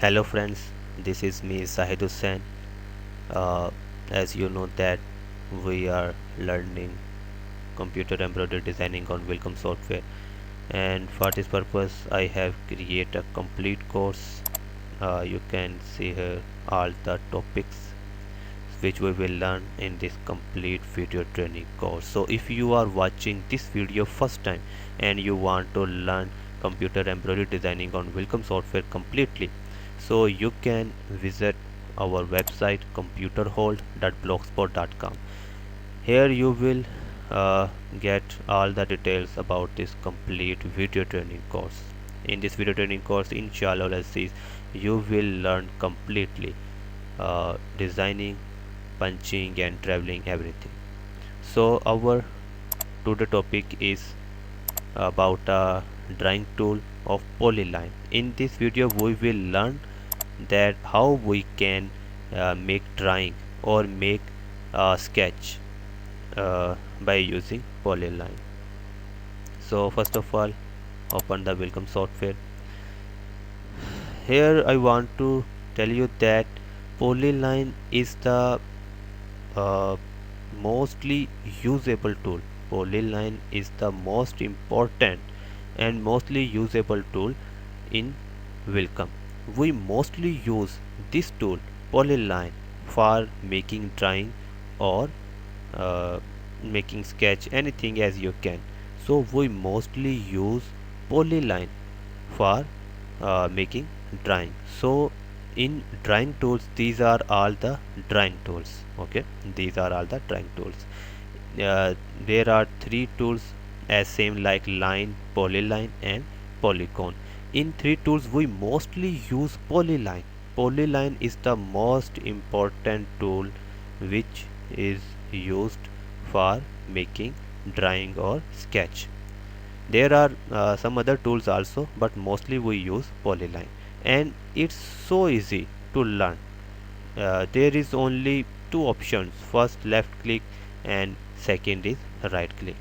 Hello friends, this is me Zahid Hussain. As you know that we are learning computer embroidery designing on Welcome software, and for this purpose I have created a complete course. You can see here all the topics which we will learn in this complete video training course. So if you are watching this video first time and you want to learn computer embroidery designing on Welcome software completely, so you can visit our website computerhold.blogspot.com. Here you will get all the details about this complete video training course. In this video training course, inshallah Aziz, you will learn completely designing, punching and traveling everything. So our today topic is about a drawing tool of polyline. In this video we will learn that how we can make drawing or make a sketch by using polyline. So first of all, open the Welcome software. Here I want to tell you that polyline is the mostly usable tool. Polyline is the most important and mostly usable tool in Welcome. We mostly use this tool polyline for making drawing or making sketch, anything as you can. So we mostly use polyline for making drawing. So in drawing tools, these are all the drawing tools. Okay, these are all the drawing tools. There are three tools as same like line, polyline and polygon. In three tools we mostly use polyline. Polyline is the most important tool which is used for making drawing or sketch. There are some other tools also, but mostly we use polyline, and it's so easy to learn. There is only two options: first left click and second is right click.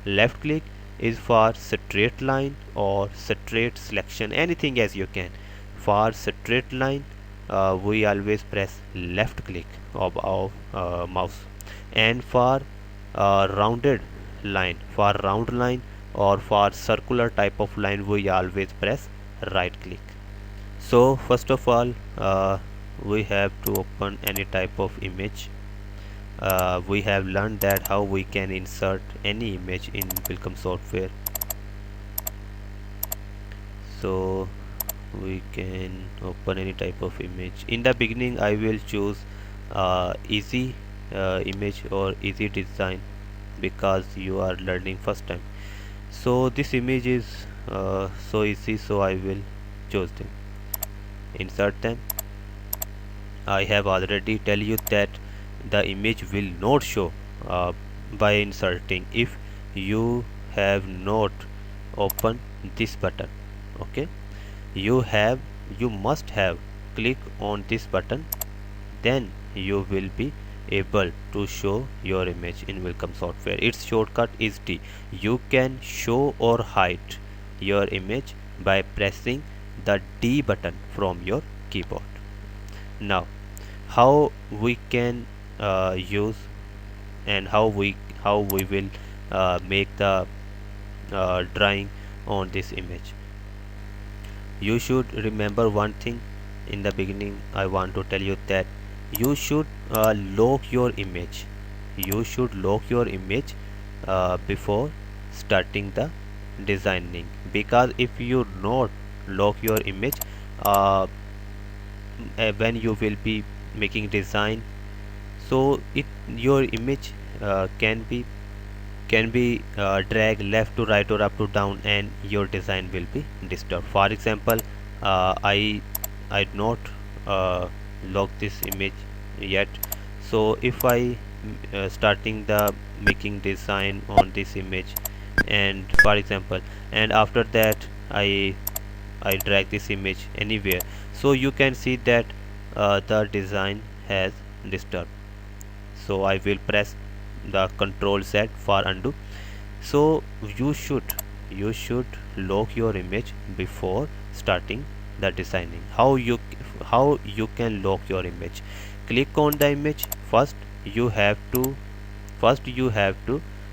Left click is for straight line or straight selection, anything as you can. For straight line we always press left click of our mouse, and for rounded line, for round line or for circular type of line, we always press right click. So first of all, we have to open any type of image. We have learned that how we can insert any image in Welcome software. So we can open any type of image. In the beginning I will choose easy image or easy design because you are learning first time. So this image is so easy, so I will choose them, insert them. I have already tell you that the image will not show by inserting if you have not opened this button. Okay, you must have click on this button, then you will be able to show your image in Welcome software. Its shortcut is D. You can show or hide your image by pressing the D button from your keyboard. Now how we can use and how we will make the drawing on this image. You should remember one thing. In the beginning I want to tell you that you should lock your image. You should lock your image before starting the designing, because if you not lock your image when you will be making design, so your image can be drag left to right or up to down, and your design will be disturbed. For example, I not lock this image yet. So if I starting the making design on this image, and for example, and after that I drag this image anywhere, so you can see that the design has disturbed. So I will press the Control Z for undo. So you should lock your image before starting the designing. How you how you can lock your image. Click on the image. First you have to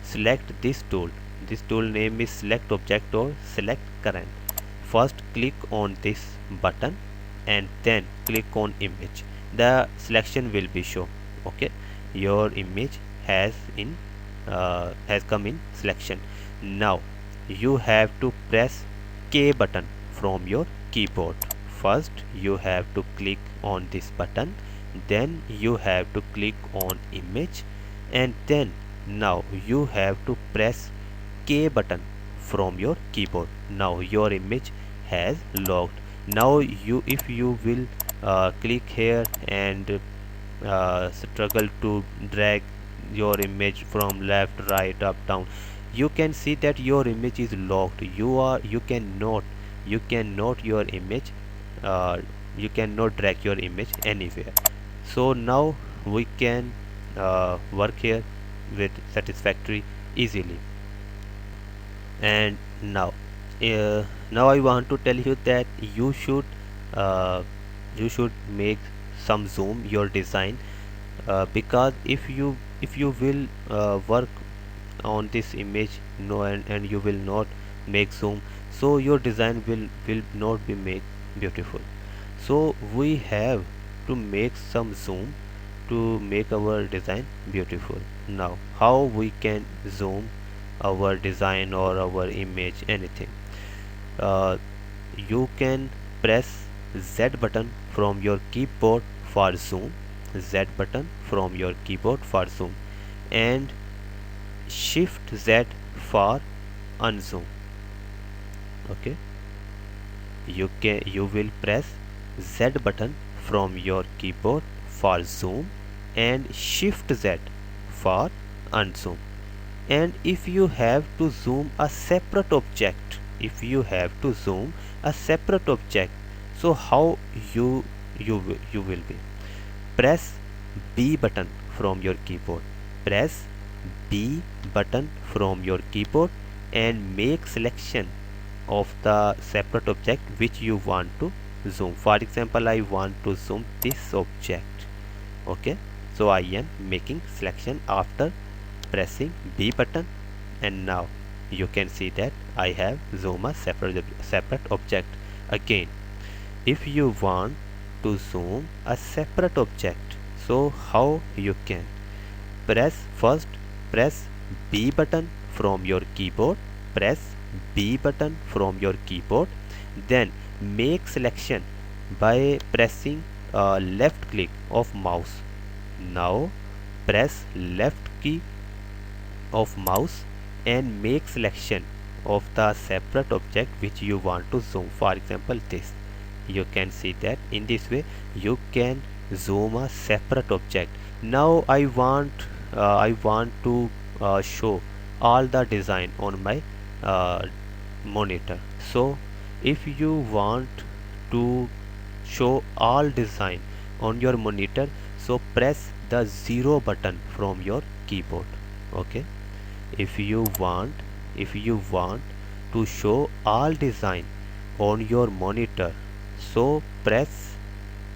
select this tool. This tool name is select object or select current. First click on this button and then click on image. The selection will be shown. Okay, your image has come in selection. Now you have to press K button from your keyboard. First you have to click on this button, then you have to click on image, and then now you have to press K button from your keyboard. Now your image has locked. Now if you will click here and struggle to drag your image from left, right, up, down, you can see that your image is locked. You cannot your image uh, you cannot drag your image anywhere. So now we can work here with satisfactory easily. And now I want to tell you that uh, you should make some zoom your design, because if you will work on this image, no, and you will not make zoom, so your design will not be made beautiful. So we have to make some zoom to make our design beautiful. Now how we can zoom our design or our image, anything? uh, you can press Z button from your keyboard for zoom, Z button from your keyboard for zoom, and shift Z for unzoom. Okay, you will press Z button from your keyboard for zoom and shift Z for unzoom. And if you have to zoom a separate object, so how you will be? Press B button from your keyboard. Press B button from your keyboard and make selection of the separate object which you want to zoom. For example, I want to zoom this object. Okay, so I am making selection after pressing B button, and now you can see that I have zoom a separate object. Again, if you want to zoom a separate object, so how you can? Press B button from your keyboard. Press B button from your keyboard, then make selection by pressing left click of mouse. Now press left key of mouse and make selection of the separate object which you want to zoom. For example, this. You can see that in this way you can zoom a separate object. Now I want to show all the design on my monitor. So if you want to show all design on your monitor, so press the 0 button from your keyboard. Okay, if you want to show all design on your monitor, so press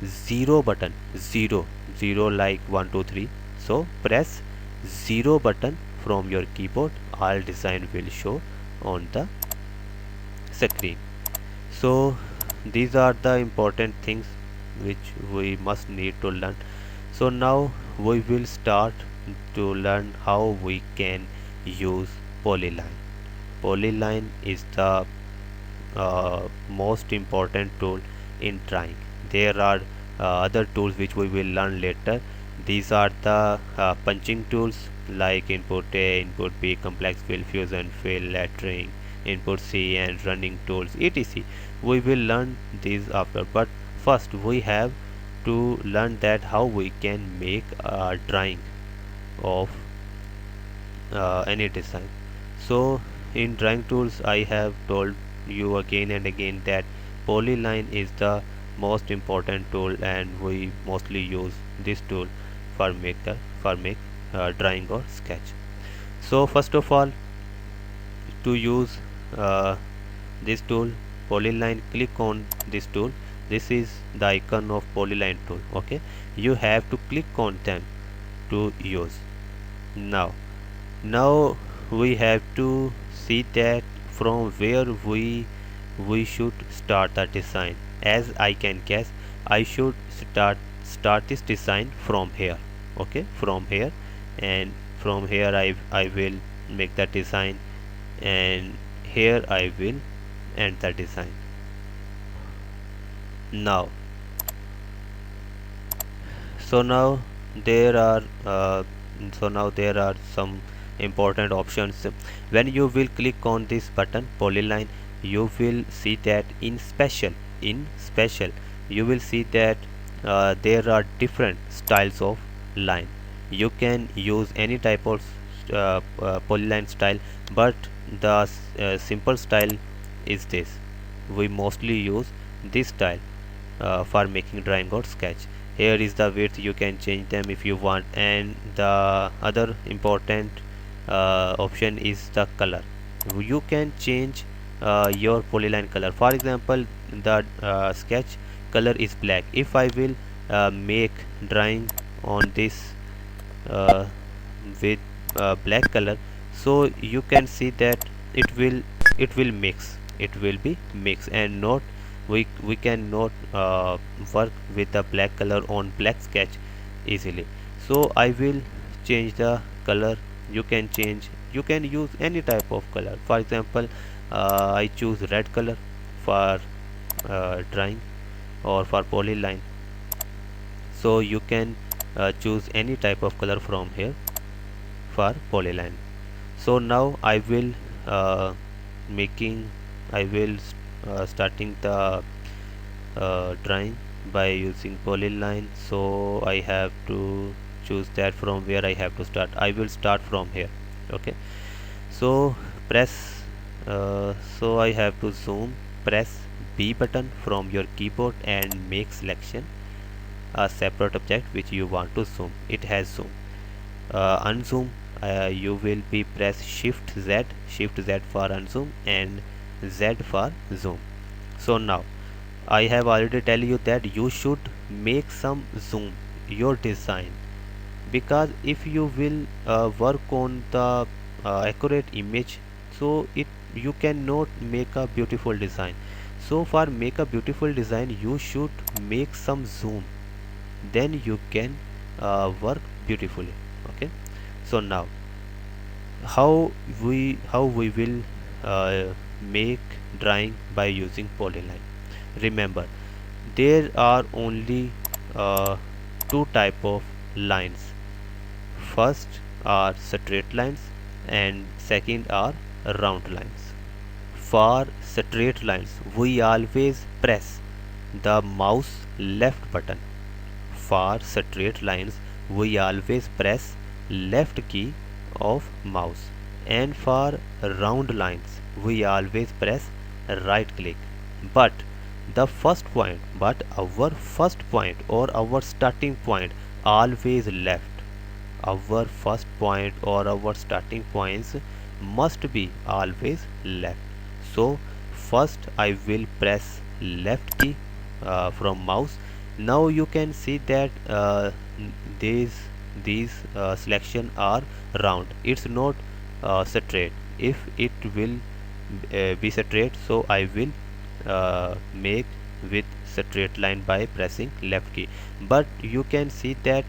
0 button. 0 like 1 2 3. So press 0 button from your keyboard, all design will show on the screen. So these are the important things which we must need to learn. So now we will start to learn how we can use polyline. Polyline is the most important tool in drawing. There are other tools which we will learn later. These are the punching tools like input A, input B, complex fill, fusion fill, lettering, input C, and running tools, etc. We will learn these after, but first we have to learn that how we can make a drawing of any design. So in drawing tools, I have told you again and again that polyline is the most important tool, and we mostly use this tool for make drawing or sketch. So first of all, to use this tool polyline, click on this tool, this is the icon of polyline tool. Okay, you have to click on them to use. Now we have to see that from where we should start the design. As I can guess, I should start this design from here. Okay, from here, and from here I will make the design, and here I will end the design. Now, so now there are there are some important options. When you will click on this button polyline, you will see that in special you will see that there are different styles of line. You can use any type of polyline style, but the simple style is this. We mostly use this style for making drawing or sketch. Here is the width, you can change them if you want, and the other important option is the color. You can change your polyline color. For example, the sketch color is black. If I will make drawing on this uh, with black color, so you can see that it will be mix, and not we cannot work with the black color on black sketch easily. So I will change the color. You can use any type of color. For example, I choose red color for drawing or for polyline. So you can choose any type of color from here for polyline. So now I will making I will starting the drawing by using polyline. So I have to choose that from where I have to start. I will start from here. Okay, so press so I have to zoom. Press B button from your keyboard and make selection a separate object which you want to zoom. It has zoom. Unzoom, you will be press shift Z for unzoom and Z for zoom. So now I have already tell you that you should make some zoom your design, because if you will work on the accurate image, so it you cannot make a beautiful design. So for make a beautiful design, you should make some zoom, then you can work beautifully. Okay, so now how we will make drawing by using polyline. Remember, there are only two type of lines. First are straight lines and second are round lines. For straight lines, we always press the mouse left button. For straight lines, we always press left key of mouse, and for round lines we always press right click. But our first point or our starting point always left. Our first point or our starting points must be always left. So first I will press left key from mouse. Now you can see that these selection are round. It's not straight. If it will be straight, so I will make with straight line by pressing left key. But you can see that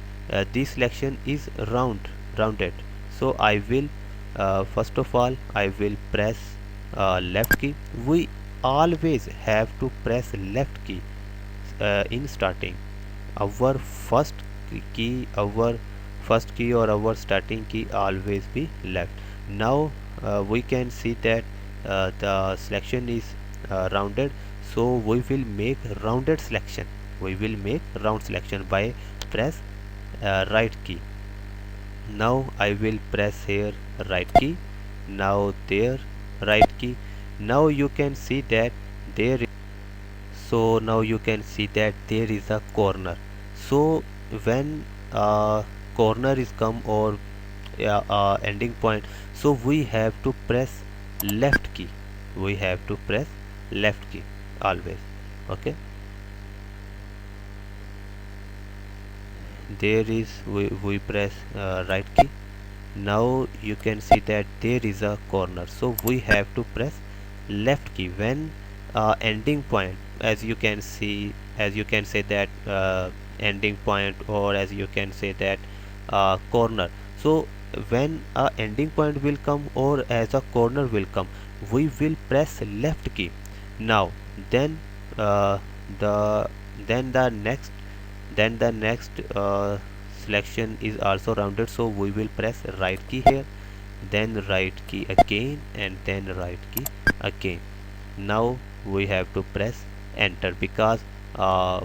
this selection is rounded. So I will first of all I will press left key. We always have to press left key in starting. Our first key or our starting key always be left. Now we can see that the selection is rounded, so we will make rounded selection. We will make round selection by press right key. Now I will press here right key. Now there right key. Now you can see that there is, so now you can see that there is a corner. So when corner is come or ending point, so we have to press left key. We have to press left key always. Okay, there is we press right key. Now you can see that there is a corner, so we have to press left key when ending point, as you can see, as you can say that ending point, or as you can say that corner. So when a ending point will come or as a corner will come, we will press left key. Now then uh, the then the next selection is also rounded, so we will press right key here, then right key again, and then right key again. Now we have to press enter uh,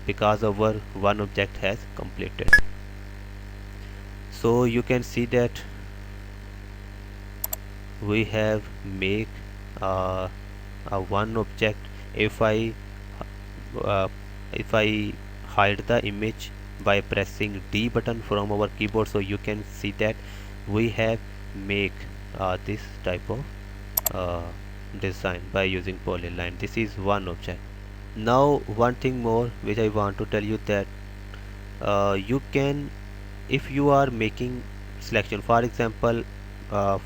because our one object has completed. So you can see that we have make uh, a one object. If I uh, if I hide the image by pressing D button from our keyboard, so you can see that we have make this type of uh, design by using polyline. This is one object. Now one thing more which I want to tell you, that you can, if you are making selection, for example,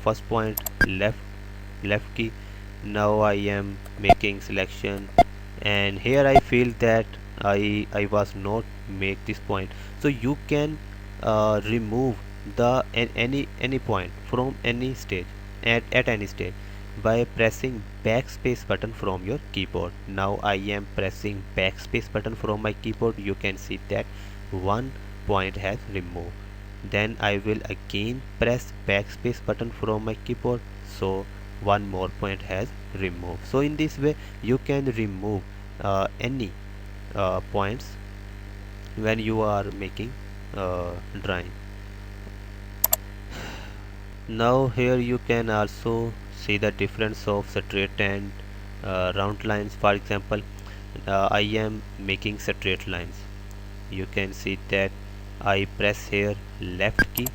first point left key, now I am making selection, and here I feel that I was not make this point, so you can remove the any point from any stage at any stage by pressing backspace button from your keyboard. Now I am pressing backspace button from my keyboard. You can see that one point has removed. Then I will again press backspace button from my keyboard, so one more point has removed. So in this way you can remove any points when you are making drawing. Now here you can also see the difference of straight and round lines. For example, I am making straight lines. You can see that I press here left key.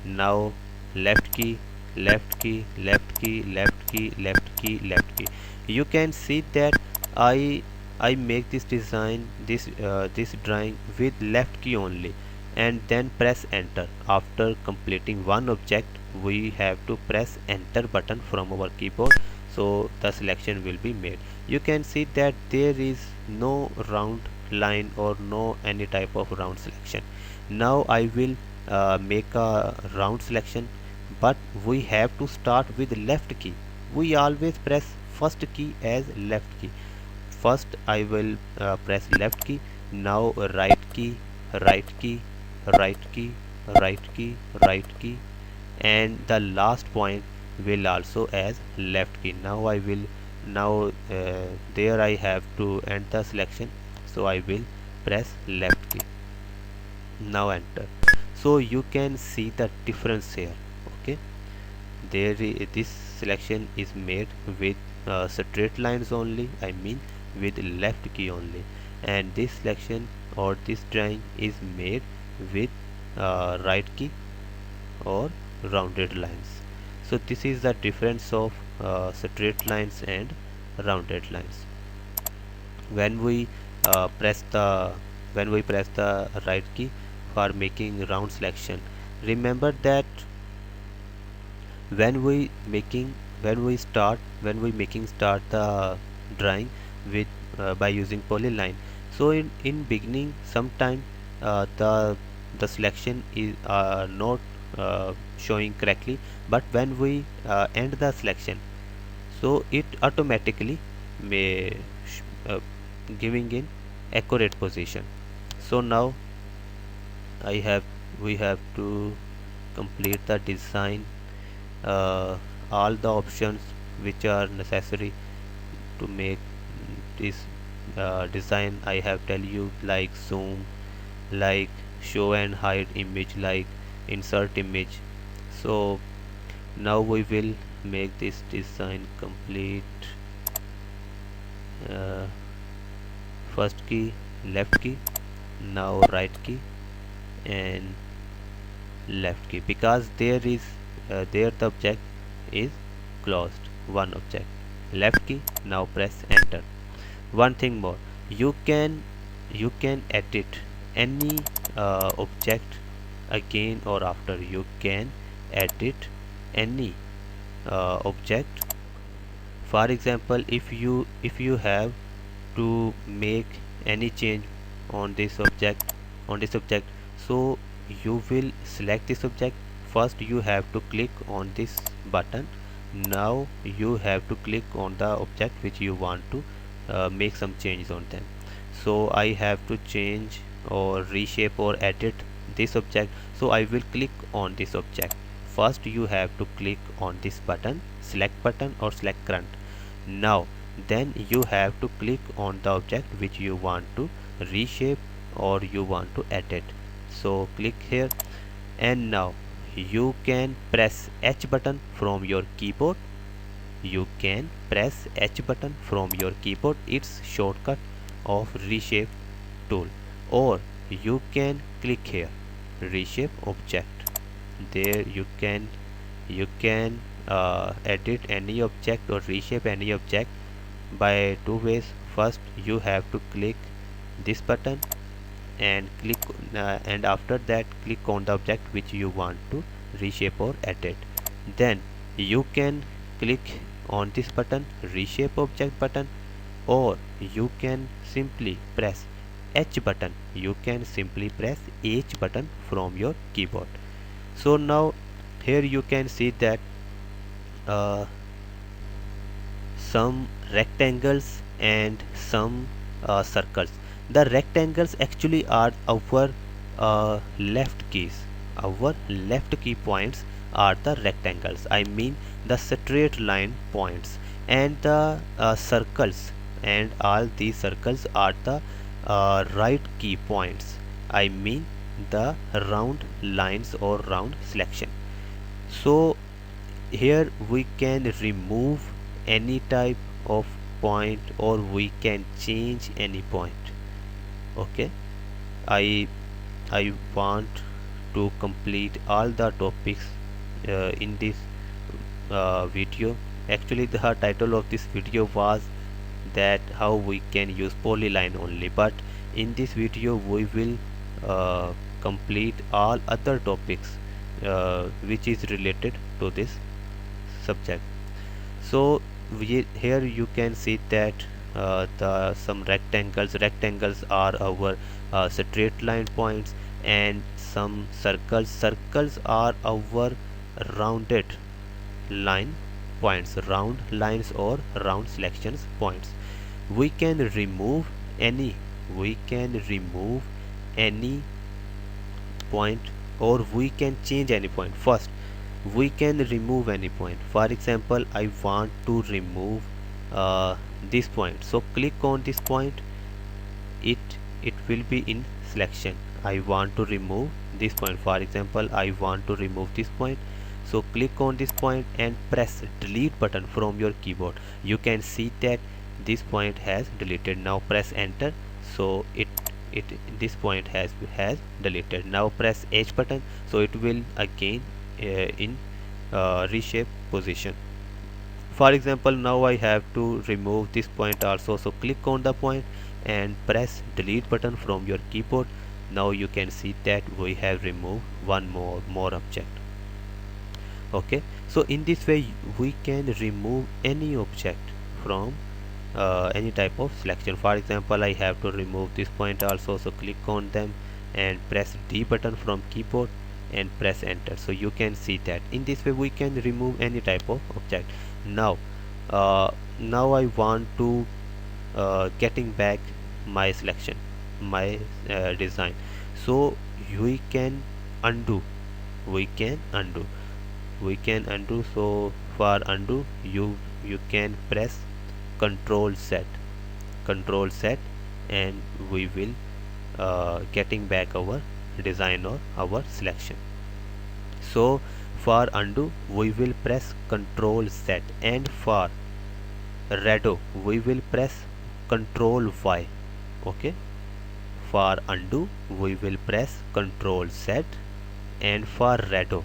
Now left key, left key, left key, left key, left key, left key. You can see that I I make this design, this drawing with left key only, and then press enter. After completing one object, we have to press enter button from our keyboard, so the selection will be made. You can see that there is no round line or no any type of round selection. Now I will make a round selection, but we have to start with left key. We always press first key as left key. First I will press left key, now right key, right key, right key, right key, right key, and the last point will also as left key. Now I will, now there I have to end the selection, so I will press left key. Now enter. So you can see the difference here. Okay, this selection is made with straight lines only, I mean with left key only, and this selection or this drawing is made with right key or rounded lines. So this is the difference of straight lines and rounded lines. When we press the right key for making round selection, remember that when we making when we making start the drawing with by using polyline, so in beginning sometime the selection is not showing correctly, but when we end the selection, so it automatically may uh, giving in accurate position. So now I have we have to complete the design, all the options which are necessary to make this design I have tell you, like zoom, like show and hide image, like insert image. So now we will make this design complete. uh, First key, left key, now right key and left key, because there is there the object is closed, one object. Left key, now press enter. One thing more, you can edit any object again or after. You can edit any object. For example, if you have to make any change on this object, so you will select this object. First you have to click on this button. Now you have to click on the object which you want to make some changes on them. So I have to change or reshape or edit this object, so I will click on this object. First you have to click on this button, select button or select current. Now then you have to click on the object which you want to reshape or you want to edit. So click here, and now you can press H button from your keyboard. You can press H button from your keyboard, it's shortcut of reshape tool. Or you can click here, reshape object. There you can edit any object or reshape any object by two ways. First you have to click this button and click and after that click on the object which you want to reshape or edit. Then you can click on this button, reshape object button, or you can simply press H button. You can simply press H button from your keyboard. So now here you can see that some rectangles and some circles. The rectangles actually are our left keys. Our left key points are the rectangles, I mean the straight line points. And the circles and all these circles are the right key points, I mean the round lines or round selection. So here we can remove any type of point or we can change any point. Okay, I want to complete all the topics in this video. Actually the title of this video was that how we can use polyline only, but in this video we will complete all other topics which is related to this subject. So here you can see that the some rectangles are our straight line points, and some circles are our rounded line points, round lines or round selections points. We can remove any point or we can change any point. First we can remove any point. For example, I want to remove this point, so click on this point. It will be in selection. I want to remove this point. For example, I want to remove this point, so click on this point and press delete button from your keyboard. You can see that this point has deleted. Now press enter, so this point has deleted. Now press H button, so it will again in reshape position. For example, now I have to remove this point also, so click on the point and press delete button from your keyboard. Now you can see that we have removed one more object. Okay, so in this way we can remove any object from any type of selection. For example, I have to remove this point also, so click on them and press D button from keyboard and press enter. So you can see that in this way we can remove any type of object. Now I want to getting back my selection, my design. So we can undo. So for undo you can press control Z, and we will getting back our design or our selection. So for undo we will press control Z, and for redo we will press control Y. Okay, for undo we will press control Z, and for redo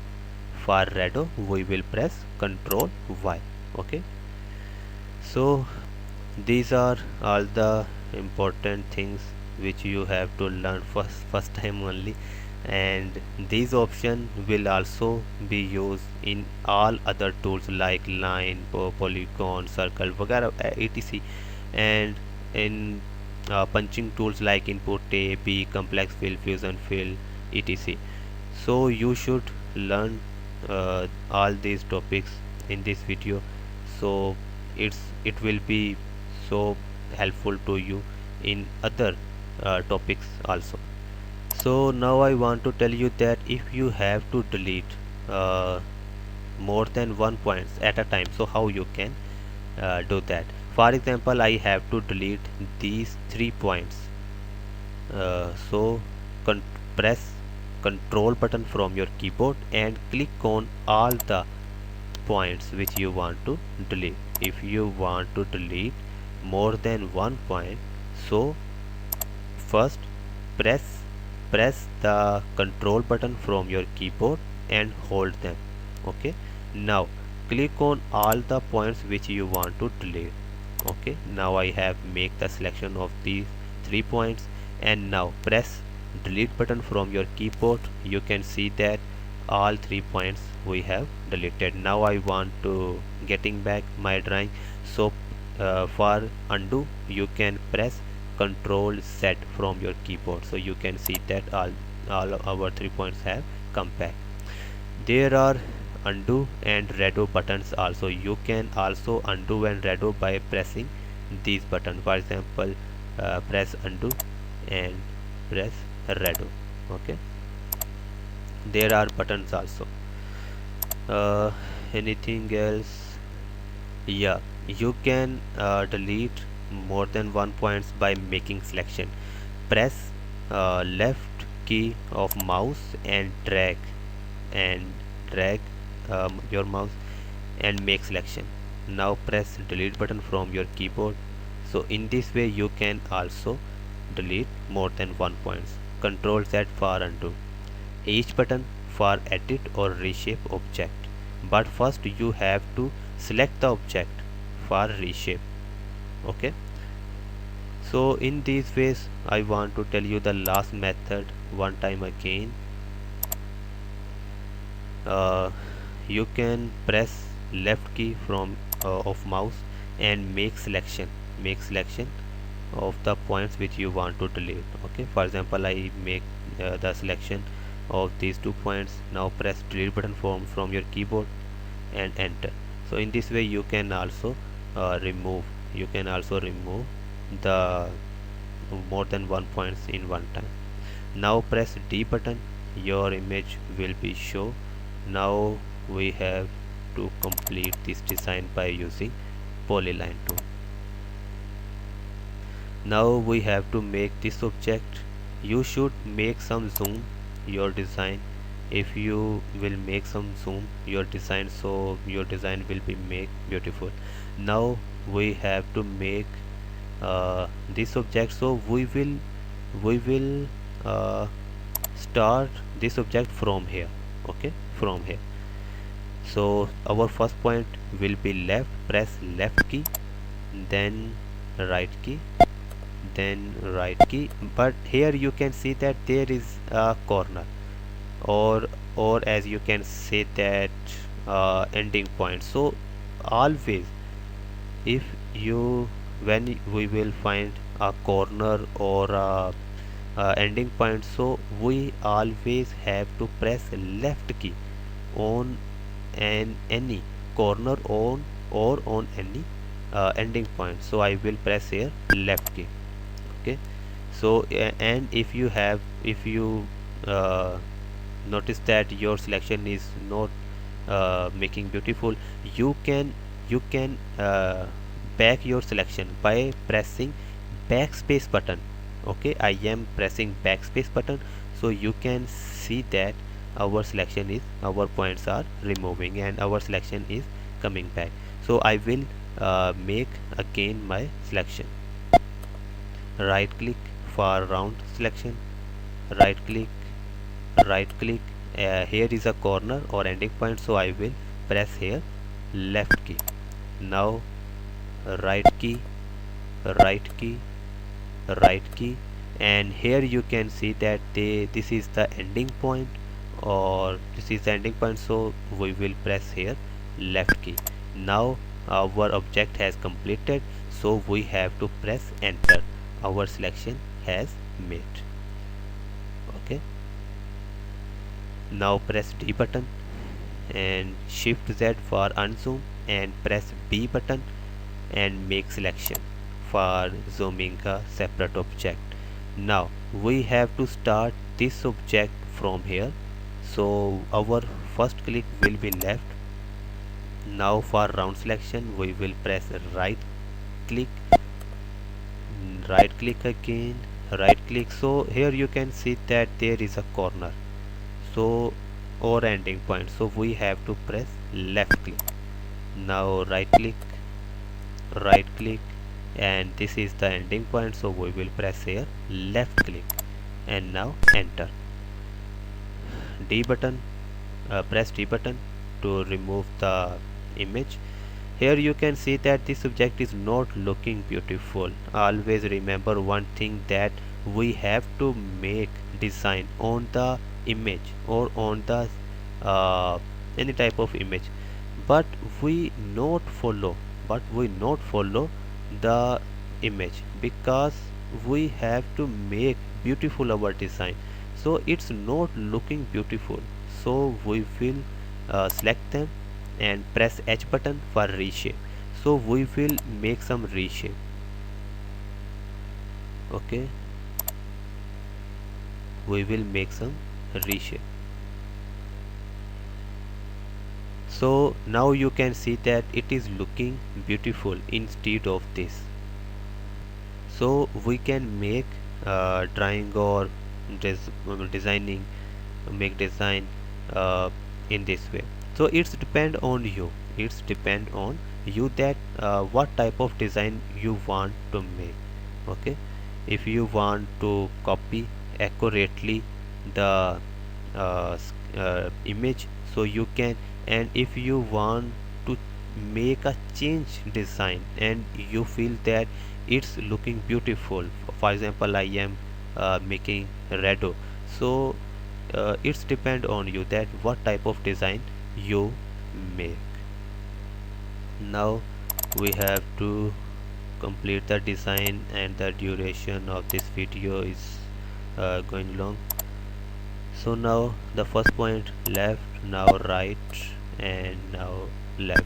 we will press control Y. Okay, so these are all the important things which you have to learn first time only, and these options will also be used in all other tools like line, polygon, circle, वगैरह etc, and in punching tools like input A, B, complex fill, fusion fill, etc. So you should learn all these topics in this video, so it will be so helpful to you in other topics also. So now I want to tell you that if you have to delete uh, more than one points at a time, so how you can do that. For example, I have to delete these 3 points. So press control button from your keyboard and click on all the points which you want to delete. If you want to delete more than one point, so first press the control button from your keyboard and hold them. Okay, now click on all the points which you want to delete. Okay, now I have make the selection of these 3 points, and now press delete button from your keyboard. You can see that all 3 points we have deleted. Now I want to getting back my drawing, so for undo you can press Control Z from your keyboard, so you can see that all our 3 points have come back. There are undo and redo buttons also. You can also undo and redo by pressing these buttons. For example, press undo and press redo. Okay, there are buttons also. Anything else? Yeah, you can delete more than one points by making selection. Press left key of mouse and and drag your mouse and make selection. Now press delete button from your keyboard. So in this way you can also delete more than one points. Control Z for undo. Each button for edit or reshape object, but first you have to select the object for reshape. Okay, so in these ways I want to tell you the last method one time again. You can press left key from of mouse and make selection of the points which you want to delete. Okay, for example, I make the selection of these 2 points. Now press delete button from your keyboard and enter. So in this way you can also remove the more than one points in one time. Now press D button, your image will be show. Now we have to complete this design by using polyline tool. Now we have to make this object. You should make some zoom your design. If you will make some zoom your design, so your design will be make beautiful. Now we have to make this object, so we will start this object from here. Okay, from here. So our first point will be left. Press left key, then right key, then right key. But here you can see that there is a corner, or as you can say that ending point. So always, if you when we will find a corner or a ending point, so we always have to press left key on any corner on or on any ending point. So I will press here left key. Okay, so and if you notice that your selection is not making beautiful, you can back your selection by pressing backspace button. Okay, I am pressing backspace button, so you can see that our points are removing and our selection is coming back. So I will make again my selection. Right click for round selection, right click, here is a corner or ending point, so I will press here left key. Now right key, right key, right key, and here you can see that this is the ending point, or this is the ending point, so we will press here left key. Now our object has completed, so we have to press enter. Our selection has made. Okay, now press D button and shift Z for unzoom, and press B button and make selection for zooming a separate object. Now we have to start this object from here, so our first click will be left. Now for round selection we will press click right click again, right click. So here you can see that there is a corner, so or ending point, so we have to press left click. Now right click, and this is the ending point, so we will press here left click, and now enter. D button, press D button to remove the image. Here you can see that this object is not looking beautiful. Always remember one thing, that we have to make design on the image or on the uh, any type of image, but we not follow the image, because we have to make beautiful our design, so it's not looking beautiful. So we will select them and press H button for reshape. So we will make some reshape. Okay, we will make some reshape. So now you can see that it is looking beautiful instead of this. So we can make drawing or designing, make design in this way. So it's depend on you, that what type of design you want to make. Okay, if you want to copy accurately the image, so you can, and if you want to make a change design and you feel that it's looking beautiful, for example I am making Rado, so it's depend on you that what type of design you make. Now we have to complete the design, and the duration of this video is going long. So now the first point left, now right, and now left.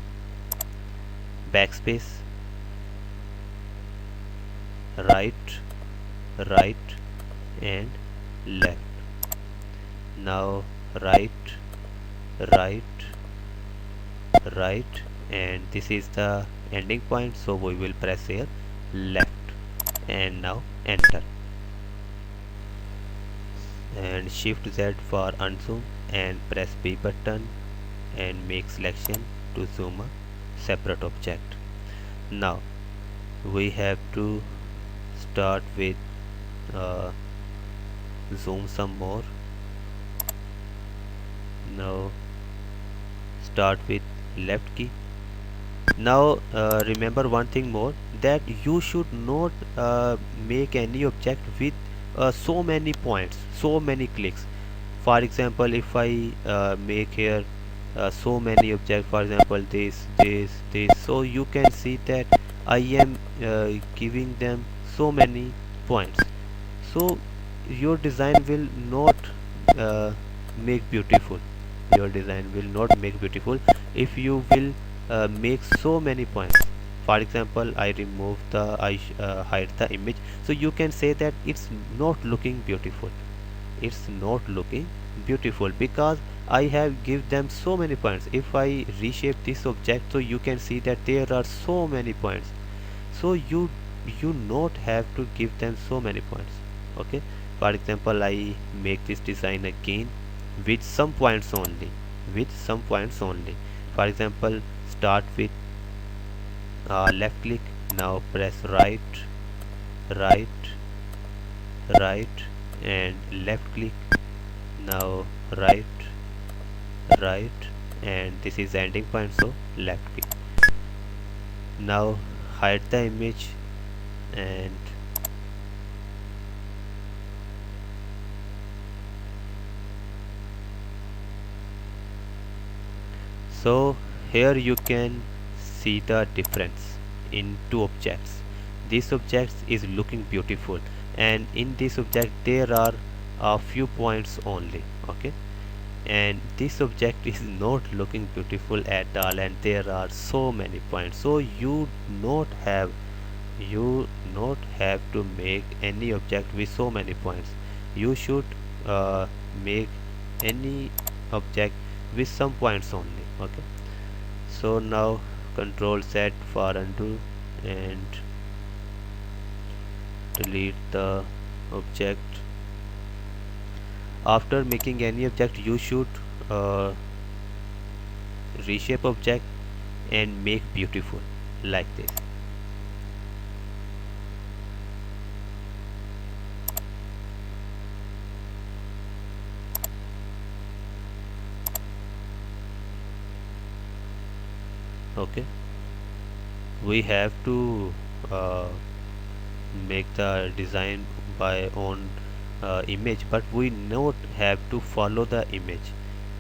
Backspace, right, right, and left. Now right, right, right, and this is the ending point, so we will press here left, and now enter, and shift Z for unzoom, and press B button and make selection to zoom a separate object. Now we have to start with zoom some more. Now start with left key. Now remember one thing more, that you should not make any object with so many points, so many clicks. For example, if I make here so many objects, for example this, so you can see that I am giving them so many points, so your design will not uh, make beautiful. Your design will not make beautiful if you will make so many points. For example, I remove the hide the image, so you can say that it's not looking beautiful. It's not looking beautiful because I have give them so many points. If I reshape this object, so you can see that there are so many points, so you not have to give them so many points. Okay, for example, I make this design again with some points only, for example, start with left click, now press right, right, right, and left click, now right, right, and this is the ending point, so left click. Now hide the image and So here you can see the difference in two objects. This object is looking beautiful, and in this object there are a few points only. Okay, and this object is not looking beautiful at all, and there are so many points. So you not have to make any object with so many points. You should make any object with some points only. Okay, so now control Z for undo and delete the object. After making any object, you should uh, reshape object and make beautiful like this. Okay, we have to uh, make the design by own image, but we not have to follow the image.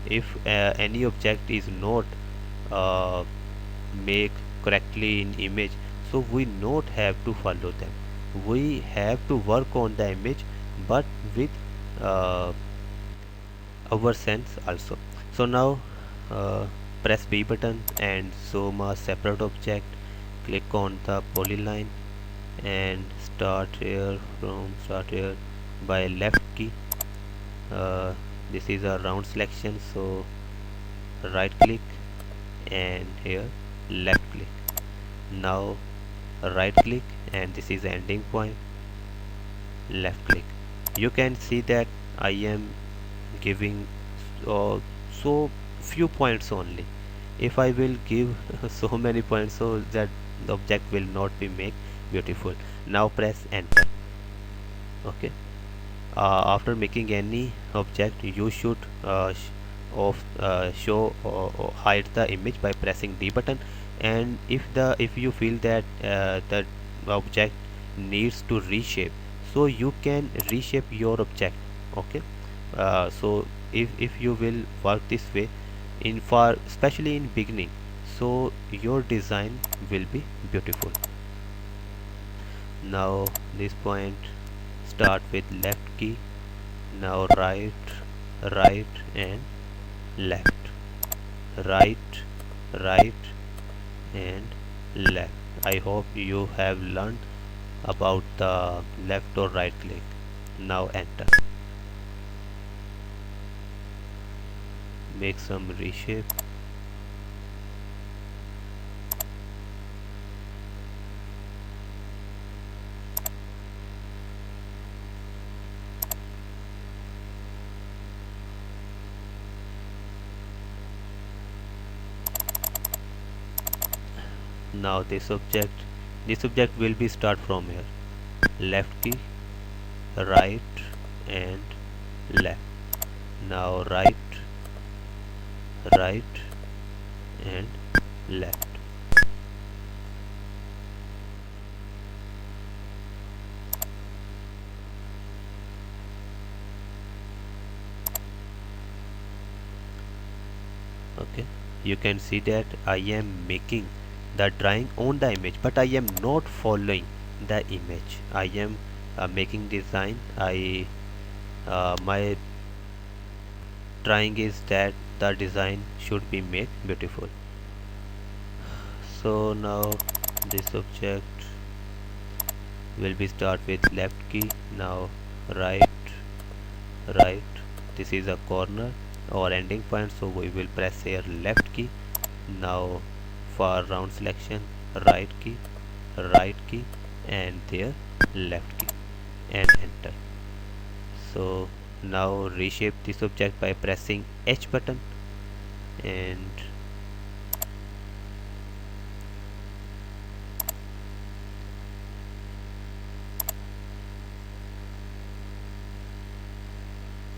If any object is not uh, make correctly in image, so we not have to follow them. We have to work on the image, but with uh, our sense also. So now uh, press B button and zoom a separate object. Click on the polyline and start here by left key. This is a round selection, so right click and here left click. Now right click and this is ending point, left click. You can see that I am giving so few points only. If I will give so many points, so that the object will not be make beautiful. Now press enter. Okay, after making any object, you should show or hide the image by pressing D button. And if you feel that the object needs to reshape, so you can reshape your object. Okay, so if you will work this way in for especially in beginning, so your design will be beautiful. Now this point, start with left key. Now right and left, right, right and left. I hope you have learned about the left or right click. Now enter. Make some reshape. Now this object will be start from here. Left key, right and left. Now right and left. Okay, you can see that I am making the drawing on the image, but I am not following the image. I am making design. I my trying is that the design should be made beautiful. So now this object will be start with left key. Now right, this is a corner or ending point, so we will press here left key. Now for round selection, right key and there left key and enter. So now reshape this object by pressing H button and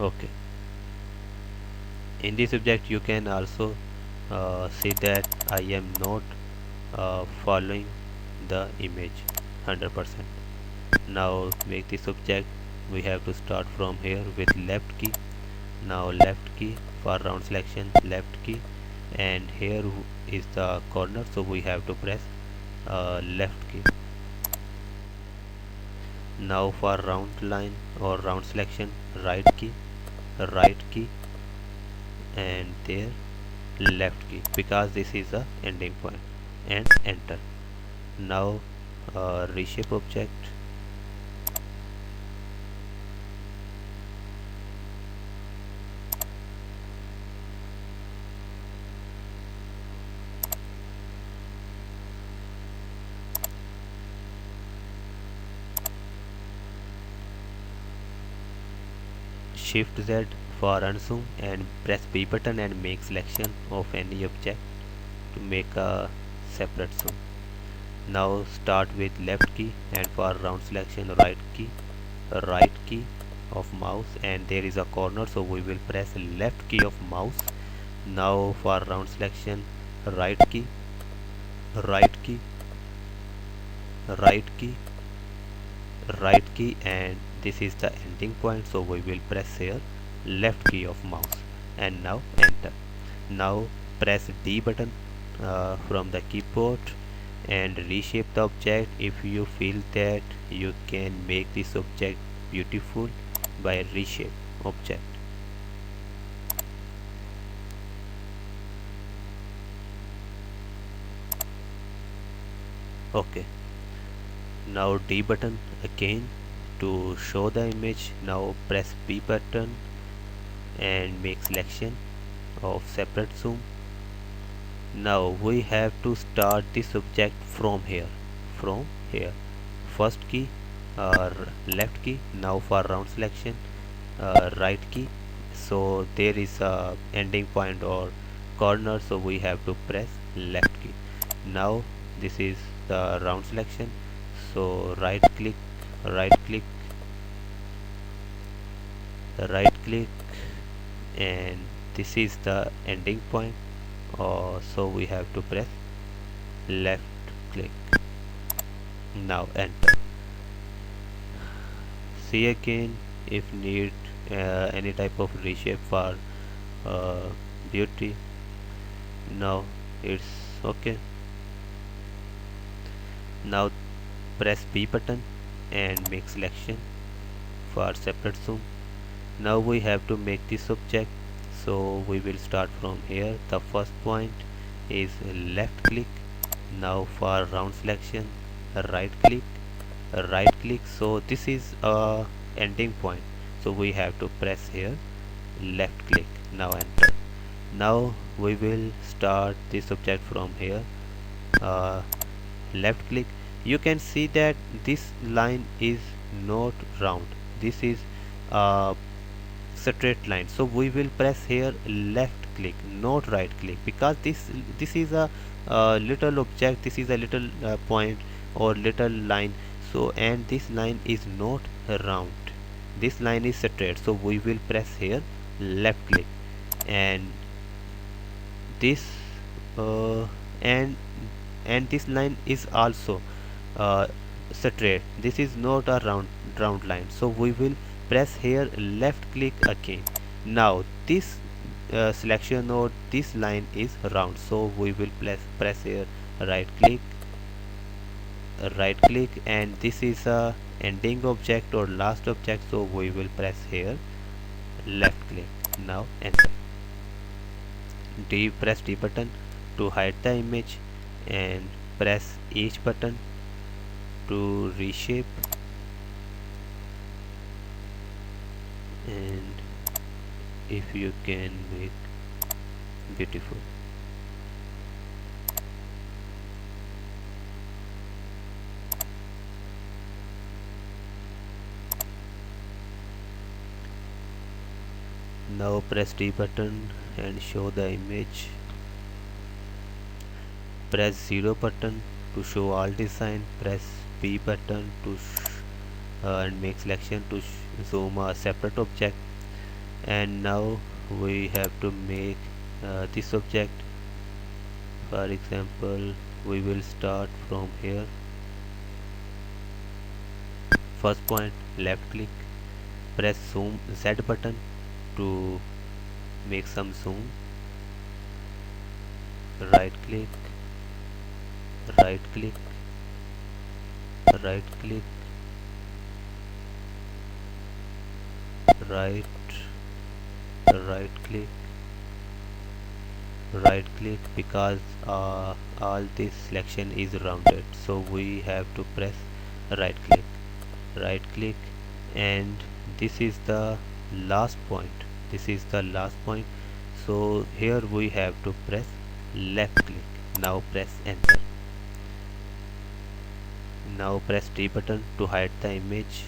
okay. In this object you can also see that I am not following the image 100%. Now make this object, we have to start from here with left key. Now left key for round selection, left key and here is the corner, so we have to press left key. Now for round line or round selection, right key, and there left key, because this is the ending point, and enter. Now reshape object, shift Z for unzoom, and press B button and make selection of any object to make a separate zoom. Now start with left key, and for round selection right key of mouse, and there is a corner, so we will press left key of mouse. Now for round selection, right key, right key, right key, right key, and this is the ending point, so we will press here left key of mouse, and now enter. Now press D button from the keyboard and reshape the object. If you feel that you can make this object beautiful by reshape object. Okay, now D button again to show the image. Now press B button and make selection of separate zoom. Now we have to start this object from here, first key, left key. Now for round selection, right key, so there is a ending point or corner, so we have to press left key. Now this is the round selection, so right click, right click, and this is the ending point, so we have to press left click. Now enter. See again if need any type of reshape for beauty. Now it's okay. Now press B button and make selection for separate zoom. Now we have to make this object, so we will start from here. The first point is left click. Now for round selection, right click, so this is a ending point, so we have to press here left click. Now enter. Now we will start this object from here, uh, left click. You can see that this line is not round, this is a straight line, so we will press here left click, not right click, because this is a little object, this is a little point or little line, so and this line is not round, this line is straight, so we will press here left click, and this uh, and and this line is also uh, straight, this is not a round line, so we will press here left click again. Now this selection or this line is round, so we will press here right click, and this is a ending object or last object, so we will press here left click. Now enter. Press D button to hide the image, and press H button to reshape, and if you can make beautiful. Now press D button and show the image. Press 0 button to show all design. Press B button to and make selection to zoom a separate object. And now we have to make this object. For example, we will start from here. First point, left click. Press zoom Z button to make some zoom. right click, right click, right click, right, right click, right click, because all this selection is rounded, so we have to press right click, right click, and this is the last point, this is the last point, so here we have to press left click. Now press enter. Now press D button to hide the image.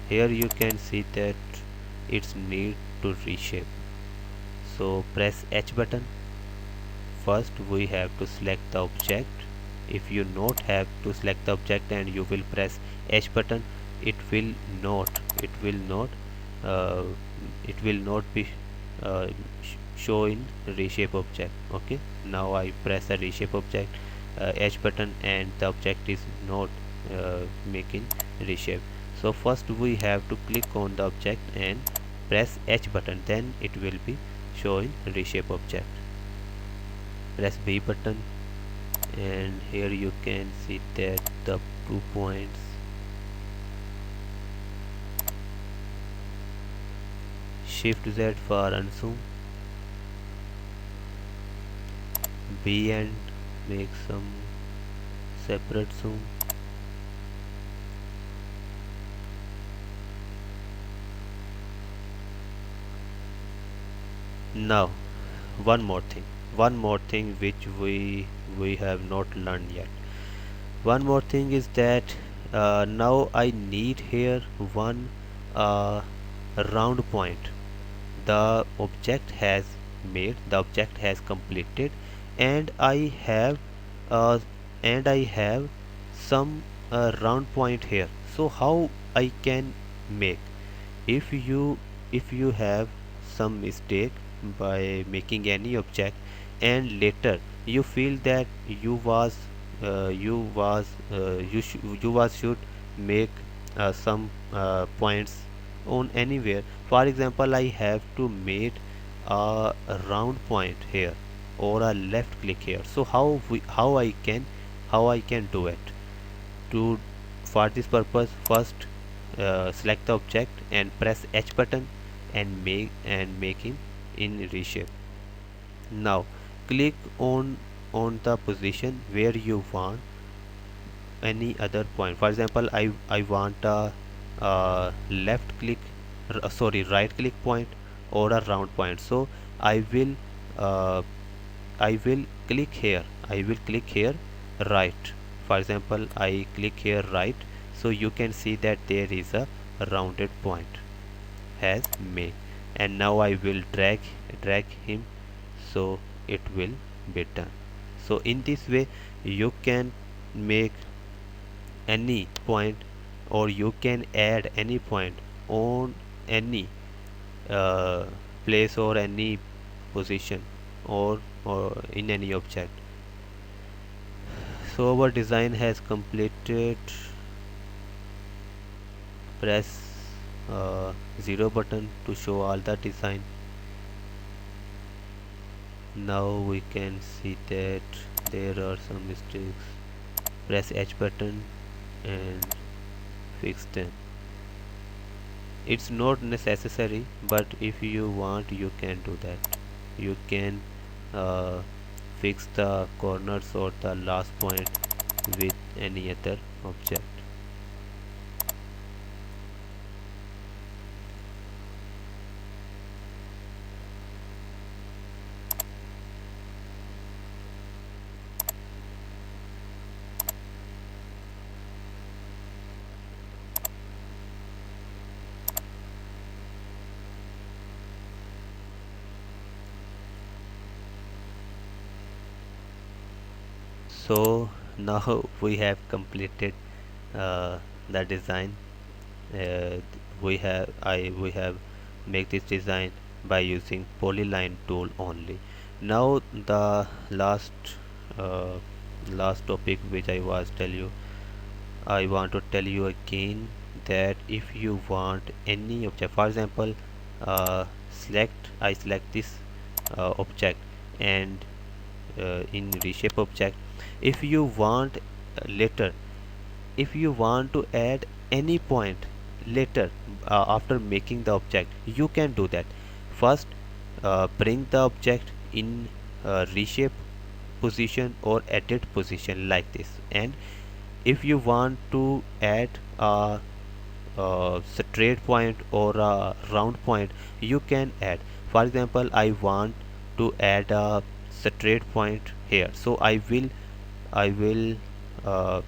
Here you can see that it's need to reshape, so press H button. First we have to select the object. If you not have to select the object and you will press H button, it will not uh, it will not be uh, show in reshape object. Okay, now I press the reshape object, H button, and the object is not making reshape. So first we have to click on the object and press H button, then it will be showing reshape object. Press B button, and here you can see that the 2 points. Shift Z for unzoom. B and make some separate zoom. Now one more thing which we have not learned yet. One more thing is that now I need here one uh, round point. The object has the object has completed, and uh, I have some round point here. So how I can make, if you have some mistake by making any object, and later you feel that you was should make some points on anywhere. For example, I have to make a round point here or a left click here. So how I can do it? To For this purpose, first select the object and press H button and make him in reshape. Now click on the position where you want any other point. For example, I want a left click, sorry, right click point or a round point. So I will uh, I will click here. I will click here right. For example, I click here right. So you can see that there is a rounded point has made, and now I will drag him, so it will be done. So in this way you can make any point, or you can add any point on any uh, place or any position, or in any object. So our design has completed. Press 0 button to show all the design. Now we can see that there are some mistakes. Press H button and fix them. It's not necessary, but if you want you can do that. You can uh, fix the corners or the last point with any other object. So now we have completed the design. uh, we have make this design by using polyline tool only. Now the uh, last topic which I want to tell you again, that if you want any object, for example, I select this object, and in reshape object. If you want later, if you want to add any point later after making the object, you can do that. First bring the object in reshape position or edit position like this, and if you want to add a straight point or a round point, you can add. For example, I want to add a straight point here, so I will uh,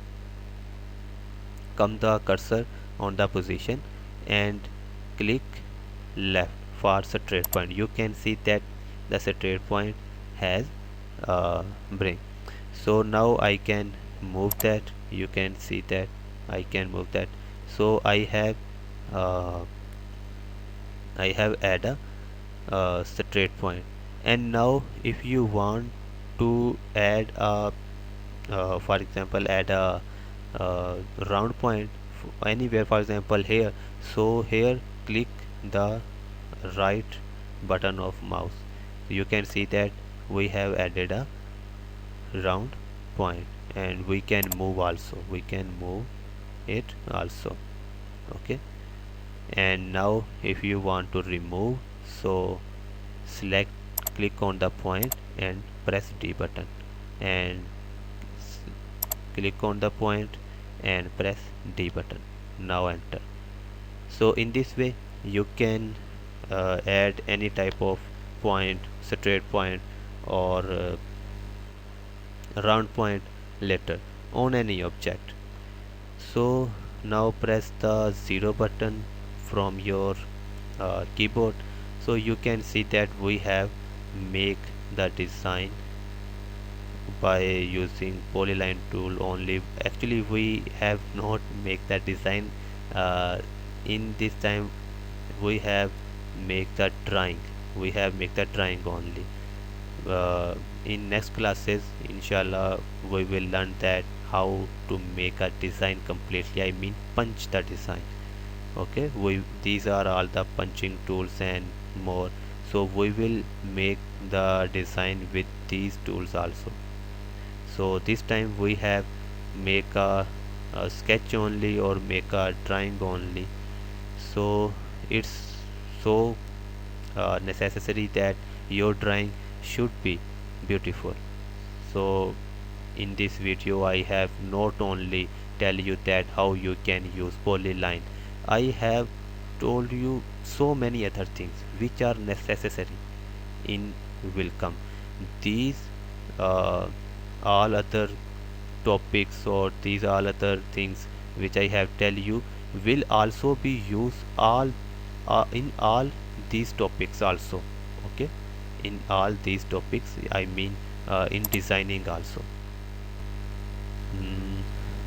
come the cursor on the position and click left for straight point. You can see that the straight point has bring. So now I can move that. You can see that I can move that. So uh, I have add a straight point. And now if you want to add a for example add a round point anywhere, for example here, so here click the right button of mouse. You can see that we have added a round point, and we can move also, we can move it also. Okay, and now if you want to remove, so select, click on the point and press D button, and click on the point and press D button. Now enter. So in this way you can add any type of point, straight point or round point later on any object. So now press the 0 button from your keyboard, so you can see that we have make the design by using polyline tool only. Actually we have not make that design in this time. We have make the drawing, we have make the drawing only. In next classes inshallah we will learn that how to make a design completely, I mean punch the design. Okay, we these are all the punching tools and more, so we will make the design with these tools also. So this time we have make a sketch only or make a drawing only. So it's so necessary that your drawing should be beautiful. So in this video I have not only tell you that how you can use polyline, I have told you so many other things which are necessary in Welcome. These uh, all other topics or these all other things which I have tell you will also be used all in all these topics also. Okay, in all these topics, I mean in designing also.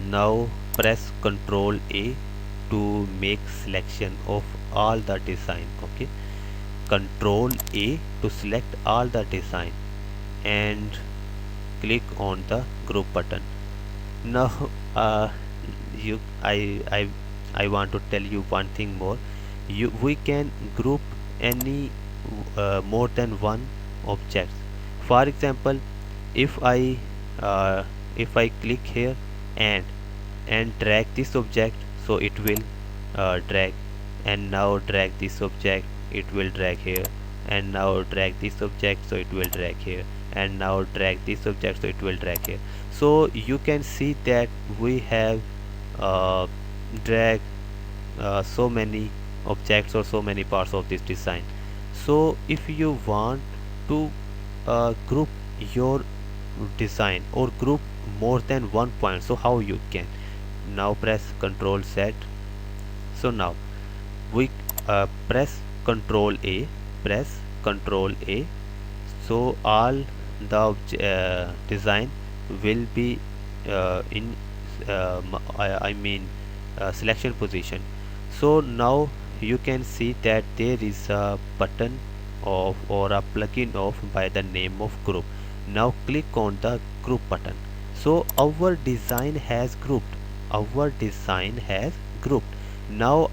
Now press Ctrl A to make selection of all the design. Okay, Ctrl A to select all the design and click on the group button. Now you I want to tell you one thing more. We can group any more than one objects. For example, if I uh, if I click here and drag this object, so it will drag, and now drag this object, it will drag here, and now drag this object, so it will drag here, and now drag this object, so it will drag here. So you can see that we have uh, drag so many objects or so many parts of this design. So if you want to group your design or group more than one point, so how you can? Now press Ctrl Z. So now we press Ctrl A, press Ctrl A, so all the design will be in I mean selection position. So now you can see that there is a button of or a plugin of by the name of group. Now click on the group button. So our design has grouped, our design has grouped. Now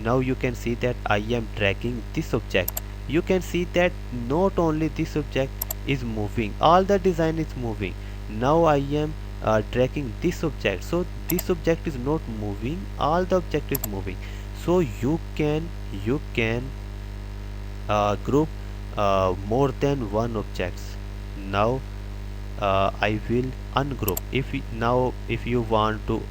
now you can see that I am dragging this object. You can see that not only this object, is moving, all the design is moving. Now I am tracking this object, so this object is not moving, all the object is moving. So you can group more than one objects. Now I will ungroup. Now if you want to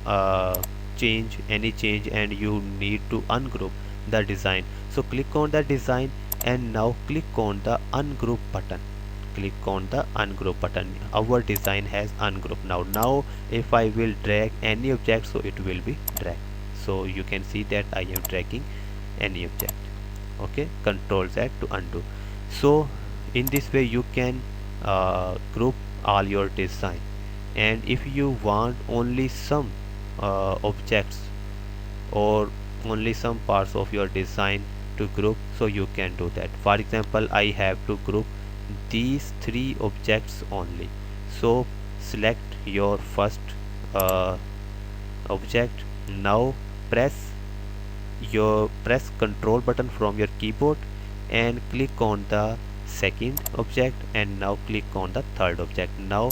change any change and you need to ungroup the design, so click on the design and now click on the ungroup button. Click on the ungroup button. Our design has ungroup now. If I will drag any object, so it will be dragged. So you can see that I am dragging any object. Okay, Control Z to undo. So in this way you can group all your design, and if you want only some objects or only some parts of your design to group, so you can do that. For example, I have to group these three objects only, so select your first uh, object. Now press Control button from your keyboard and click on the second object, and now click on the third object. Now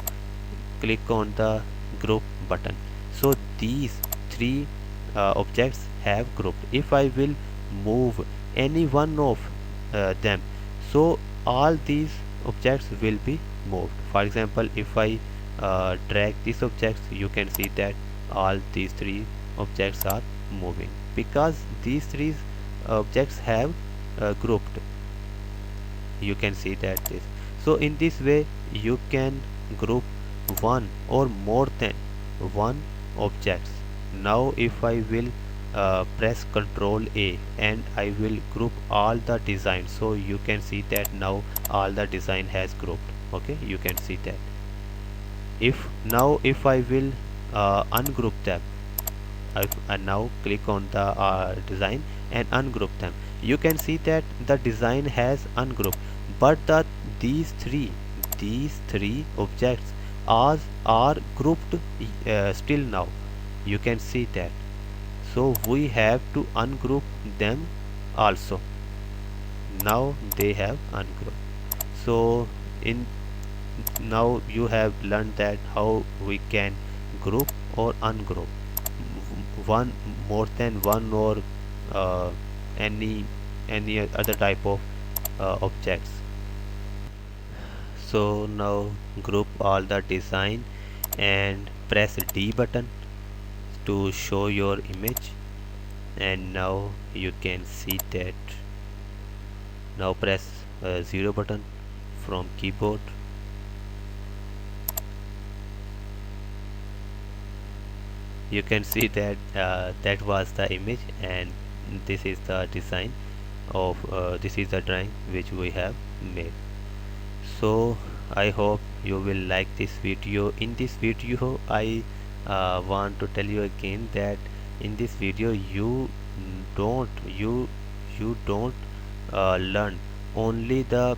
click on the group button. So these three objects have grouped. If I will move any one of them, so all these objects will be moved. For example, if I drag these objects, you can see that all these three objects are moving because these three objects have grouped. You can see that this. So in this way you can group one or more than one objects. Now if I will press Ctrl A and I will group all the design, so you can see that now all the design has grouped. Okay, you can see that. If I will ungroup them, and now click on the design and ungroup them, you can see that the design has ungrouped, but these three objects are grouped still now. You can see that. So we have to ungroup them also. Now they have ungrouped. So in now you have learned that how we can group or ungroup one more than one or uh, any other type of objects. So now group all the design and press D button to show your image, and now you can see that. Now press 0 button from keyboard. You can see that that was the image, and this is the design of this is the drawing which we have made. So I hope you will like this video. In this video I want to tell you again that in this video you don't learn only the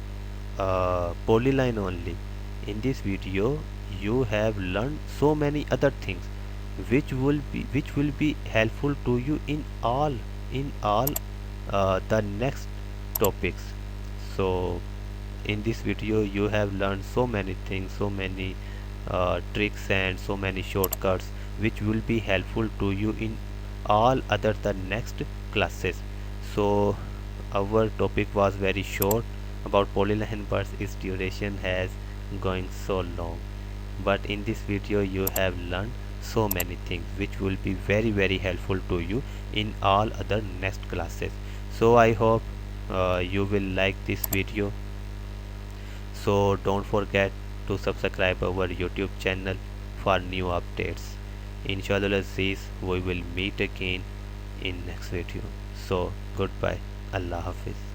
polyline only. In this video you have learned so many other things which will be helpful to you in all the next topics. So in this video you have learned so many things, so many tricks and so many shortcuts which will be helpful to you in all other the next classes. So our topic was very short about polyline, but its duration has going so long. But in this video you have learned so many things which will be very helpful to you in all other next classes. So I hope you will like this video. So don't forget to subscribe our YouTube channel for new updates. Inshallah Aziz, we will meet again in next video. So goodbye. Allah Hafiz.